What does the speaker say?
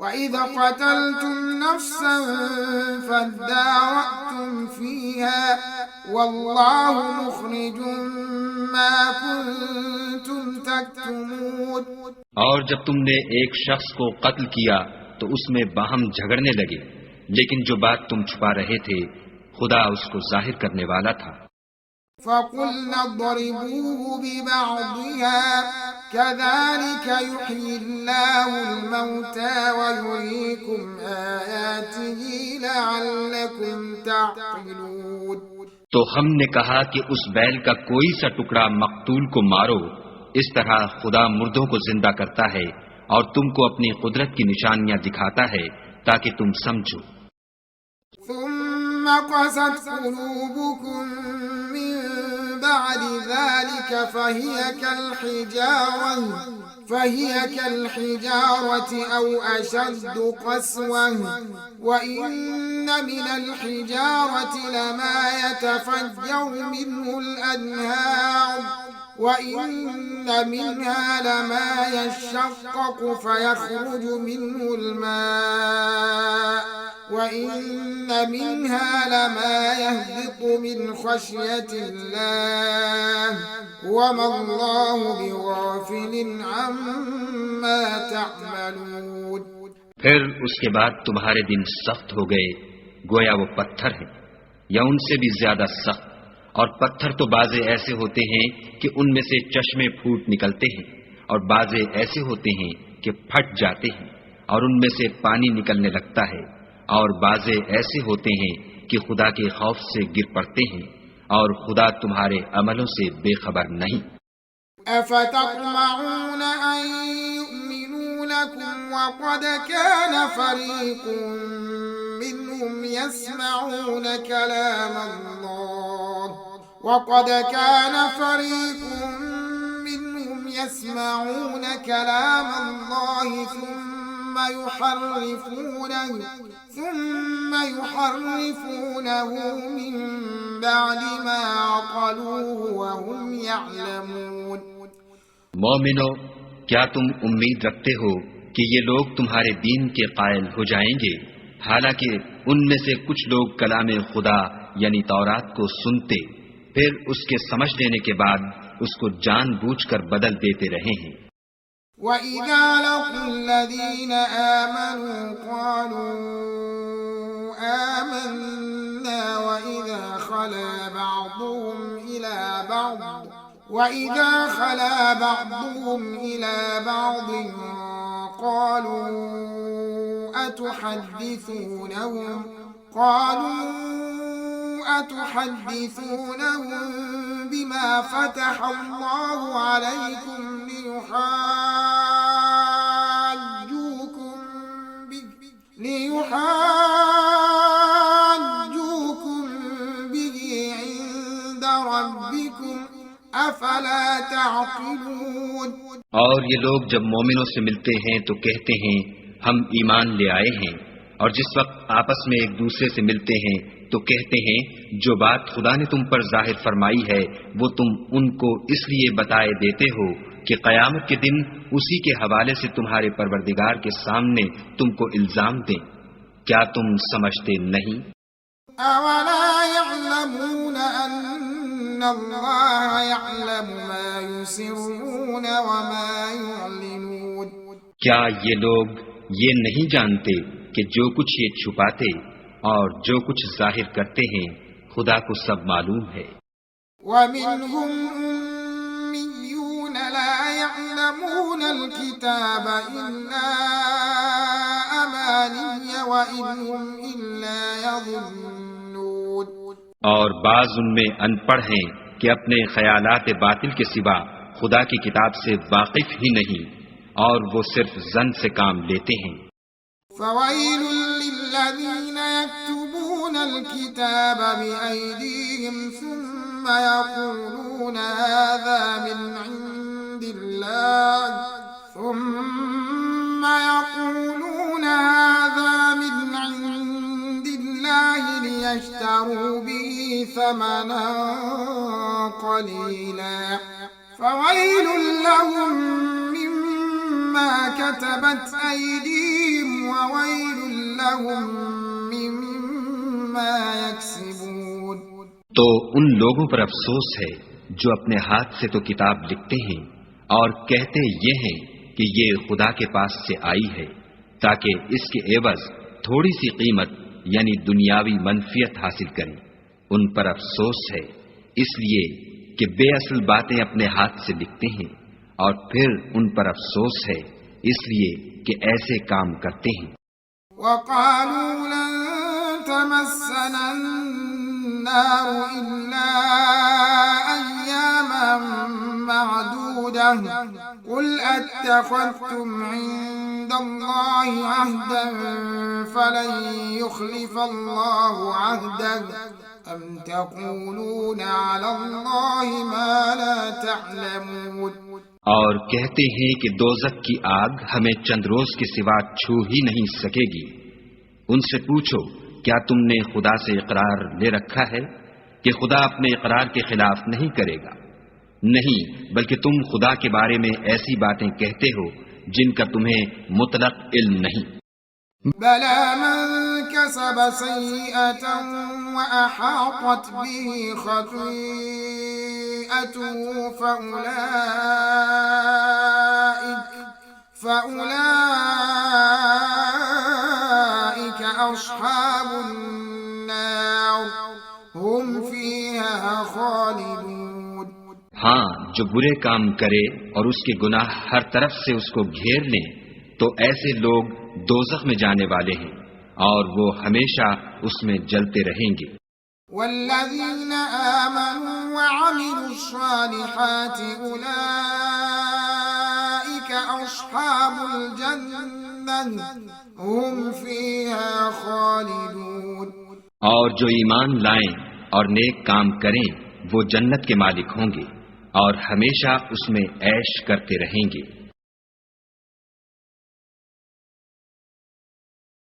वइज़ क़तलतुम नफ़्सन फ़द्दारअतुम फ़ीहा वल्लाहु मुख़रिजुम मा कुन्तुम तक्तुमून। और जब तुमने एक शख्स को कत्ल किया तो उसमें बाहम झगड़ने लगे, लेकिन जो बात तुम छुपा रहे थे खुदा उसको जाहिर करने वाला था। फ़क़ुल्ना ضربوه ببعضها كذلك يحيي الله الموتى ويريكم آياته لعلكم تعقلون। तो हमने कहा कि उस बैल का कोई सा टुकड़ा मकतूल को मारो, इस तरह खुदा मुर्दों को जिंदा करता है और तुमको अपनी कुदरत की निशानियां दिखाता है ताकि तुम समझो। ثم قست قلوبكم من بعد ذلك فهي كالحجارة أو أشد قسوة وإن من الحجارة لما يتفجر منه الأنهار وإن منها لما يشقق فيخرج منه الماء وإن منها لما يهبط من خشية الله وما الله بغافل عما تعملون। फिर उसके बाद तुम्हारे दिन सख्त हो गए, गोया वो पत्थर है या उनसे भी ज्यादा सख्त। और पत्थर तो बाजे ऐसे होते हैं कि उनमें से चश्मे फूट निकलते हैं, और बाजे ऐसे होते हैं कि फट जाते हैं और उनमें से पानी निकलने लगता है, और बाजे ऐसे होते हैं कि खुदा के खौफ से गिर पड़ते हैं, और खुदा तुम्हारे अमलों से बेखबर नहीं। अफ़तत्मऊन अन युमिनू लकुम वक़द कान फ़रीक़ुम मिनहुम यस्मऊन कलामल्लाह وقد كان فريق منهم يسمعون كلام الله ثم يحرفونه من بعد ما عقلوه وهم يعلمون। मोमिनो, क्या तुम उम्मीद रखते हो कि ये लोग तुम्हारे दीन के कायल हो जाएंगे, हालांकि उनमें से कुछ लोग कलामे खुदा यानी तौरात को सुनते फिर उसके समझ लेने के बाद उसको जानबूझकर बदल देते रहे हैं। वइज़ा लक़ुल्लज़ीना आमनू क़ालू आमन्ना वइज़ा खला बअदुहुम इला बअद क़ालू أتحدثونهم بما فتح الله عليكم ليحاجوكم به عند ربكم أفلا تعقلون। और ये लोग जब मोमिनों से मिलते हैं तो कहते हैं हम ईमान ले आए हैं, और जिस वक्त आपस में एक दूसरे से मिलते हैं तो कहते हैं जो बात खुदा ने तुम पर जाहिर फरमाई है वो तुम उनको इसलिए बताए देते हो कि कयामत के दिन उसी के हवाले से तुम्हारे परवरदिगार के सामने तुमको इल्जाम दें। क्या तुम समझते नहीं? अवला यअलमून अन्नल्लाह यअलमु मा युसिर्रून व मा युअलिनून। क्या ये लोग ये नहीं जानते कि जो कुछ ये छुपाते और जो कुछ जाहिर करते हैं खुदा को सब मालूम है। वमिनहुम उम्मियून ला यअलमून अल-किताब इल्ला अमानिय व इन्हुम इल्ला यज़ुन्नून। और बाज उनमें अनपढ़ हैं कि अपने ख्यालात बातिल के सिवा खुदा की किताब से वाकिफ ही नहीं, और वो सिर्फ जन से काम लेते हैं। फ़वैलुल लिल्लज़ीना यक्तुबूना अल-किताब बिअयदीहिम सुम्मा यक़ूलूना हाज़ा मिन इंदिल्लाहि लियश्तरू बिही थमनन क़लीला फ़वैलुल लहुम मिम्मा कतबत अयदीहिम व لهم مما يكسبون तो उन लोगों पर अफसोस है जो अपने हाथ से तो किताब लिखते हैं और कहते ये हैं कि ये खुदा के पास से आई है ताकि इसके एवज थोड़ी सी कीमत यानी दुनियावी मनफियत हासिल करें। उन पर अफसोस है इसलिए कि बेअसल बातें अपने हाथ से लिखते हैं और फिर उन पर अफसोस है इसलिए कि ऐसे काम करते हैं। وقالوا لن تمسنا النار إلا أياما معدودة قل أتخذتم عند الله عهدا فلن يخلف الله عهده أم تقولون على الله ما لا تعلمون और कहते हैं कि दोज़ख की आग हमें चंद रोज के सिवा छू ही नहीं सकेगी। उनसे पूछो क्या तुमने खुदा से इकरार ले रखा है कि खुदा अपने इकरार के खिलाफ नहीं करेगा? नहीं, बल्कि तुम खुदा के बारे में ऐसी बातें कहते हो जिनका तुम्हें मुतलक इल्म नहीं। बला मन कसब सय्यअतन व अहातत बिही खतीअतुहु फउलाइक अस्हाबुन नार हुम फीहा खालिदून। हाँ, जो बुरे काम करे और उसके गुनाह हर तरफ से उसको घेर लें तो ऐसे लोग दोज़ख में जाने वाले हैं और वो हमेशा उसमें जलते रहेंगे। वल्लज़ीन आमनू व अमिलुस्सालिहाति उलाइक अस्हाबुल जन्नह हुम फीहा खालिदून। और जो ईमान लाएं और नेक काम करें वो जन्नत के मालिक होंगे और हमेशा उसमें ऐश करते रहेंगे।